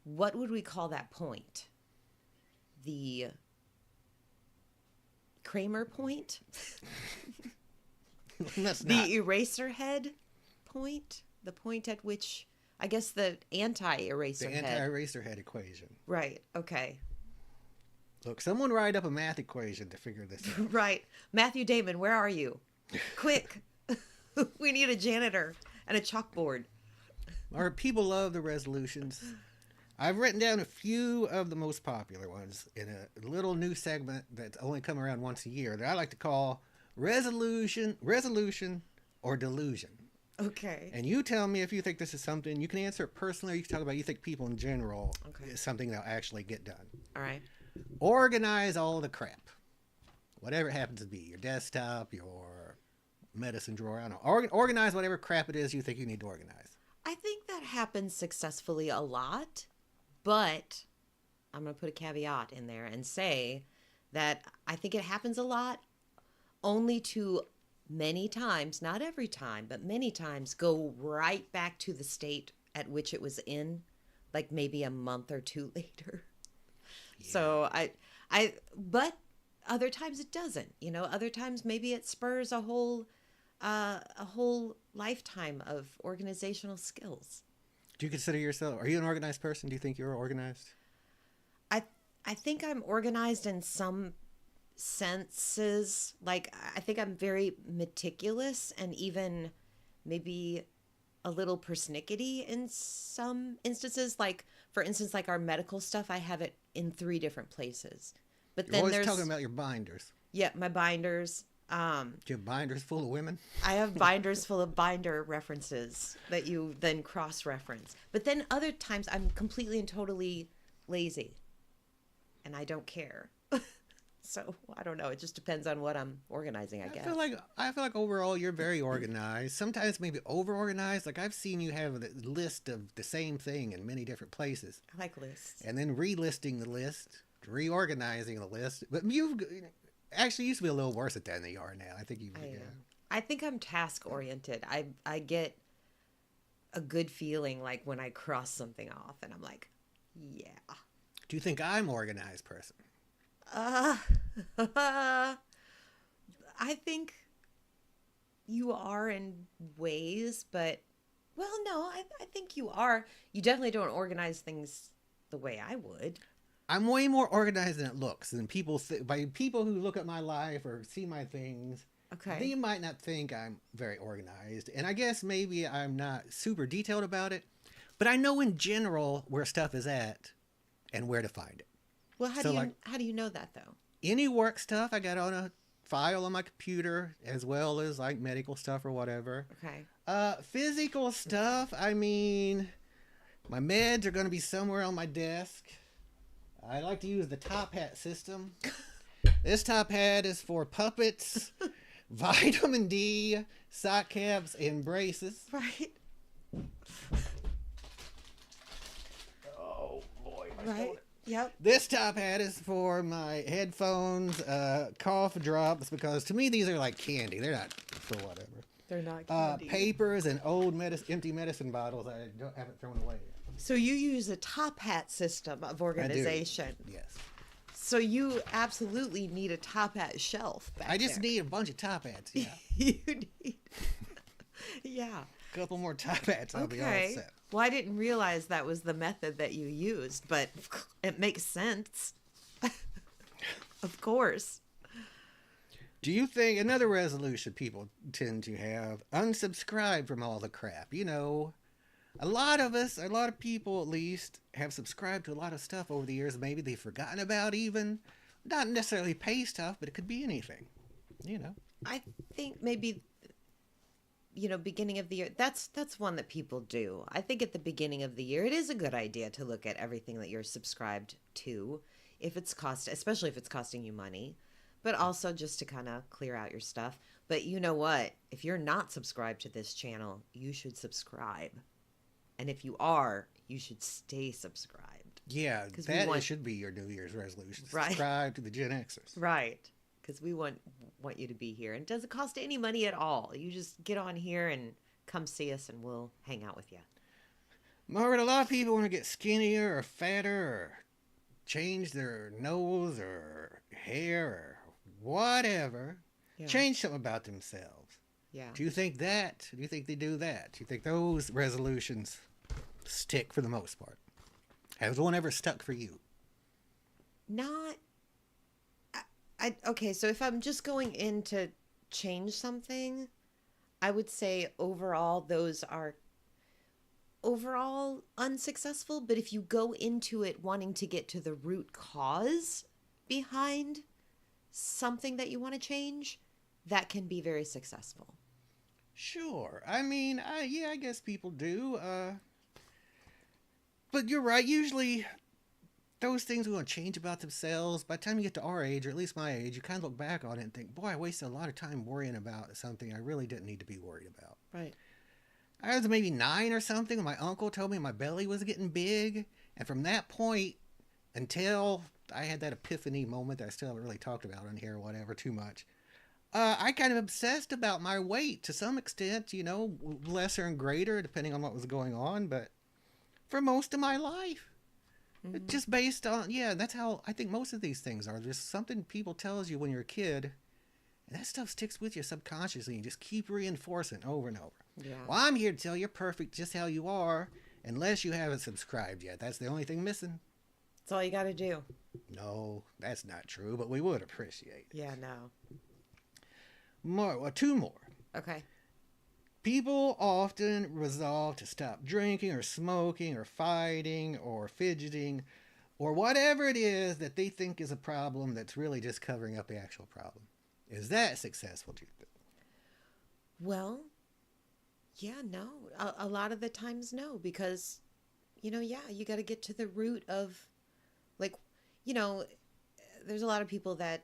Speaker 2: what would we call that point? The Kramer point? The eraser head point? The point at which, I guess, the anti-eraser head.
Speaker 1: The anti-eraser head equation.
Speaker 2: Right, okay.
Speaker 1: Look, someone write up a math equation to figure this out.
Speaker 2: Right. Matthew Damon, where are you? Quick. We need a janitor and a chalkboard.
Speaker 1: Our people love the resolutions. I've written down a few of the most popular ones in a little new segment that's only come around once a year that I like to call resolution, or delusion.
Speaker 2: Okay.
Speaker 1: And you tell me if you think this is something you can answer it personally. Or you can talk about you think people in general is something that'll actually get done.
Speaker 2: All right.
Speaker 1: Organize all the crap, whatever it happens to be, your desktop, your medicine drawer. I don't know. Organize whatever crap it is you think you need to organize.
Speaker 2: I think that happens successfully a lot, but I'm going to put a caveat in there and say that I think it happens a lot only to many times, not every time, but many times go right back to the state at which it was in, like maybe a month or two later. Yeah. So but other times it doesn't, other times maybe it spurs a whole lifetime of organizational skills.
Speaker 1: Do you consider yourself, are you an organized person? Do you think you're organized?
Speaker 2: I think I'm organized in some senses. Like, I think I'm very meticulous and even maybe a little persnickety in some instances. Like, for instance, like our medical stuff, I have it in 3 different places. But
Speaker 1: You're always talking about your binders.
Speaker 2: Yeah, my binders.
Speaker 1: Do you have binders full of women?
Speaker 2: I have binders full of binder references that you then cross-reference. But then other times I'm completely and totally lazy. And I don't care. So I don't know. It just depends on what I'm organizing, I guess.
Speaker 1: I feel like overall you're very organized. Sometimes maybe over-organized. Like I've seen you have a list of the same thing in many different places.
Speaker 2: I like lists.
Speaker 1: And then relisting the list, reorganizing the list. But you actually used to be a little worse at that than you are now. I think you.
Speaker 2: I think I'm task-oriented. I get a good feeling like when I cross something off, and I'm like, yeah.
Speaker 1: Do you think I'm an organized person?
Speaker 2: I think you are in ways, but, well, no, I think you are. You definitely don't organize things the way I would.
Speaker 1: I'm way more organized than it looks. And by people who look at my life or see my things, they might not think I'm very organized. And I guess maybe I'm not super detailed about it, but I know in general where stuff is at and where to find it.
Speaker 2: Well, how do you know that though?
Speaker 1: Any work stuff I got on a file on my computer, as well as like medical stuff or whatever.
Speaker 2: Okay.
Speaker 1: Physical stuff, I mean, my meds are going to be somewhere on my desk. I like to use the top hat system. This top hat is for puppets, vitamin D, sock caps, and braces.
Speaker 2: Right.
Speaker 1: Oh boy,
Speaker 2: right. Yep.
Speaker 1: This top hat is for my headphones, cough drops, because to me these are like candy. They're not for whatever.
Speaker 2: They're not candy.
Speaker 1: Papers and old empty medicine bottles I haven't thrown away yet.
Speaker 2: So you use a top hat system of organization.
Speaker 1: I do. Yes.
Speaker 2: So you absolutely need a top hat shelf back
Speaker 1: I just
Speaker 2: there.
Speaker 1: need a bunch of top hats, yeah.
Speaker 2: You need... Yeah.
Speaker 1: A couple more top hats, I'll be all set.
Speaker 2: Well, I didn't realize that was the method that you used, but it makes sense. Of course.
Speaker 1: Do you think another resolution people tend to have, unsubscribe from all the crap? You know, a lot of people at least, have subscribed to a lot of stuff over the years maybe they've forgotten about even. Not necessarily pay stuff, but it could be anything, you know.
Speaker 2: I think maybe, beginning of the year, that's one that people do. I think at the beginning of the year, it is a good idea to look at everything that you're subscribed to, especially if it's costing you money, but also just to kind of clear out your stuff. But you know what? If you're not subscribed to this channel, you should subscribe. And if you are, you should stay subscribed.
Speaker 1: Yeah, should be your New Year's resolution.
Speaker 2: Right.
Speaker 1: Subscribe to the Gen-Xers.
Speaker 2: Right. Because we want you to be here. And it doesn't cost any money at all. You just get on here and come see us and we'll hang out with you.
Speaker 1: Margaret, a lot of people want to get skinnier or fatter or change their nose or hair or whatever. Yeah. Change something about themselves.
Speaker 2: Yeah.
Speaker 1: Do you think that? Do you think they do that? Do you think those resolutions stick for the most part? Has one ever stuck for you?
Speaker 2: Not... Okay, so if I'm just going in to change something, I would say overall those are unsuccessful. But if you go into it wanting to get to the root cause behind something that you want to change, that can be very successful.
Speaker 1: Sure. I mean, yeah, I guess people do. But you're right. Usually, those things we want to change about themselves, by the time you get to our age, or at least my age, you kind of look back on it and think, boy, I wasted a lot of time worrying about something I really didn't need to be worried about.
Speaker 2: Right.
Speaker 1: I was maybe 9 or something, and my uncle told me my belly was getting big. And from that point until I had that epiphany moment that I still haven't really talked about on here or whatever too much, I kind of obsessed about my weight to some extent, lesser and greater depending on what was going on. But for most of my life, just based on, yeah, that's how I think most of these things are. There's something people tells you when you're a kid, and that stuff sticks with you subconsciously. You just keep reinforcing over and over.
Speaker 2: Yeah.
Speaker 1: Well, I'm here to tell you you're perfect just how you are, unless you haven't subscribed yet. That's the only thing missing.
Speaker 2: That's all you got to do.
Speaker 1: No, that's not true, but we would appreciate it.
Speaker 2: Yeah, no.
Speaker 1: Two more.
Speaker 2: Okay.
Speaker 1: People often resolve to stop drinking or smoking or fighting or fidgeting or whatever it is that they think is a problem that's really just covering up the actual problem. Is that successful, do you think?
Speaker 2: Well, yeah, no. A lot of the times, no, because, you got to get to the root of, like, there's a lot of people that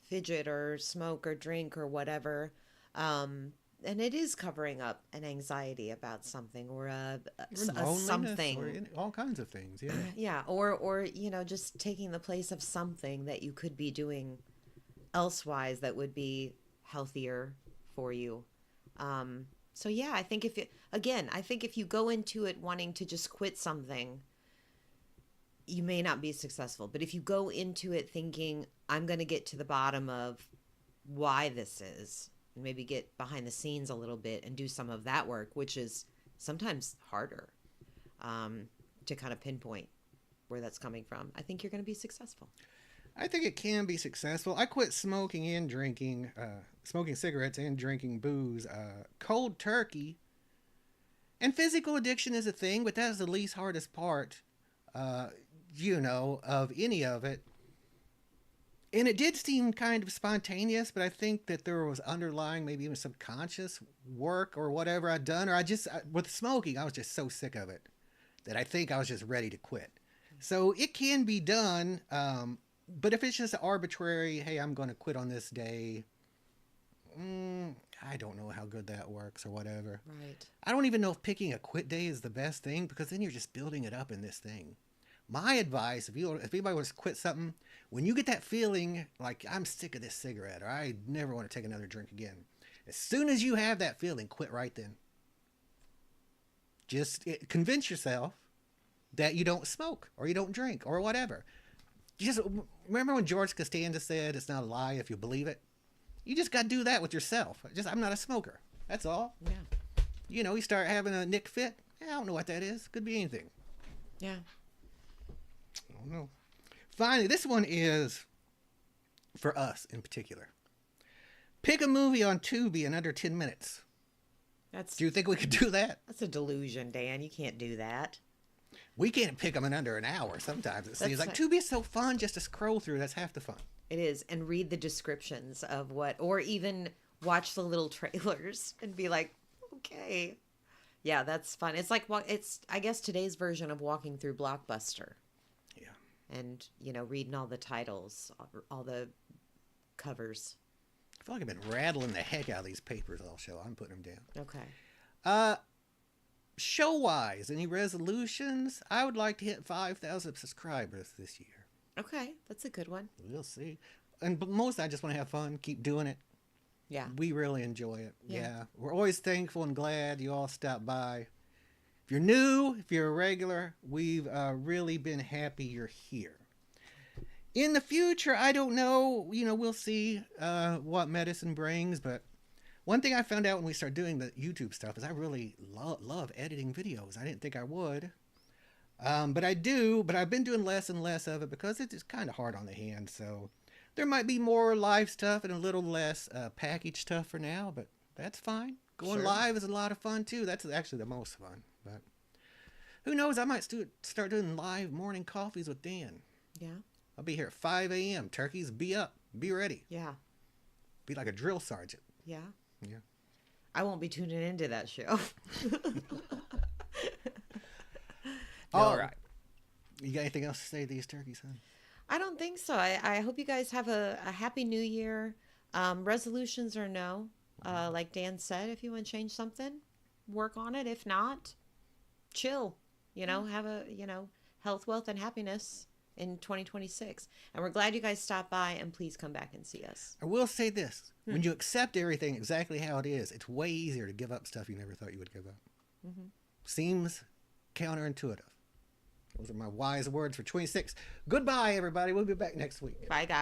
Speaker 2: fidget or smoke or drink or whatever, and it is covering up an anxiety about something or a something,
Speaker 1: or all kinds of things. Yeah.
Speaker 2: Yeah, or just taking the place of something that you could be doing elsewise that would be healthier for you. So yeah, I think if you go into it wanting to just quit something, you may not be successful. But if you go into it thinking, I'm going to get to the bottom of why this is, and maybe get behind the scenes a little bit and do some of that work, which is sometimes harder to kind of pinpoint where that's coming from, I think you're going to be successful.
Speaker 1: I think it can be successful. I quit smoking and drinking, smoking cigarettes and drinking booze, cold turkey. And physical addiction is a thing, but that's the least hardest part, of any of it. And it did seem kind of spontaneous, but I think that there was underlying, maybe even subconscious work or whatever I'd done. Or with smoking, I was just so sick of it that I think I was just ready to quit. So it can be done. But if it's just arbitrary, hey, I'm going to quit on this day, I don't know how good that works or whatever.
Speaker 2: Right.
Speaker 1: I don't even know if picking a quit day is the best thing, because then you're just building it up in this thing. My advice, if anybody wants to quit something, when you get that feeling like I'm sick of this cigarette or I never want to take another drink again, as soon as you have that feeling, quit right then. Just convince yourself that you don't smoke or you don't drink or whatever. Just remember when George Costanza said it's not a lie if you believe it? You just got to do that with yourself. I'm not a smoker. That's all.
Speaker 2: Yeah.
Speaker 1: You start having a nick fit. I don't know what that is. Could be anything.
Speaker 2: Yeah.
Speaker 1: I don't know. Finally, this one is for us in particular. Pick a movie on Tubi in under 10 minutes. Do you think we could do that?
Speaker 2: That's a delusion, Dan. You can't do that.
Speaker 1: We can't pick them in under an hour sometimes. It seems like Tubi is so fun just to scroll through. That's half the fun.
Speaker 2: It is. And read the descriptions of or even watch the little trailers and be like, okay. Yeah, that's fun. It's like, I guess today's version of walking through Blockbuster.
Speaker 1: Yeah.
Speaker 2: And, reading all the titles, all the covers.
Speaker 1: I feel like I've been rattling the heck out of these papers all show. I'm putting them down.
Speaker 2: Okay.
Speaker 1: Show-wise, any resolutions? I would like to hit 5,000 subscribers this year.
Speaker 2: Okay, that's a good one.
Speaker 1: We'll see. But most, I just want to have fun, keep doing it.
Speaker 2: Yeah.
Speaker 1: We really enjoy it. Yeah. We're always thankful and glad you all stop by. If you're new, if you're a regular, we've really been happy you're here. In the future, I don't know. We'll see what medicine brings, but one thing I found out when we started doing the YouTube stuff is I really love editing videos. I didn't think I would. But I do, but I've been doing less and less of it because it's kind of hard on the hand. So there might be more live stuff and a little less package stuff for now, but that's fine. Going live is a lot of fun too. That's actually the most fun. But who knows? I might start doing live morning coffees with Dan.
Speaker 2: Yeah.
Speaker 1: I'll be here at 5 a.m. Turkeys, be up. Be ready.
Speaker 2: Yeah.
Speaker 1: Be like a drill sergeant.
Speaker 2: Yeah.
Speaker 1: Yeah.
Speaker 2: I won't be tuning into that show.
Speaker 1: All right. You got anything else to say to these turkeys, huh?
Speaker 2: I don't think so. I hope you guys have a happy new year. Resolutions or no. Like Dan said, if you want to change something, work on it. If not, chill. Have a, health, wealth, and happiness in 2026. And we're glad you guys stopped by, and please come back and see us.
Speaker 1: I will say this. When you accept everything exactly how it is, it's way easier to give up stuff you never thought you would give up. Seems counterintuitive. Those are my wise words for 26. Goodbye, everybody. We'll be back next week.
Speaker 2: Bye, guys.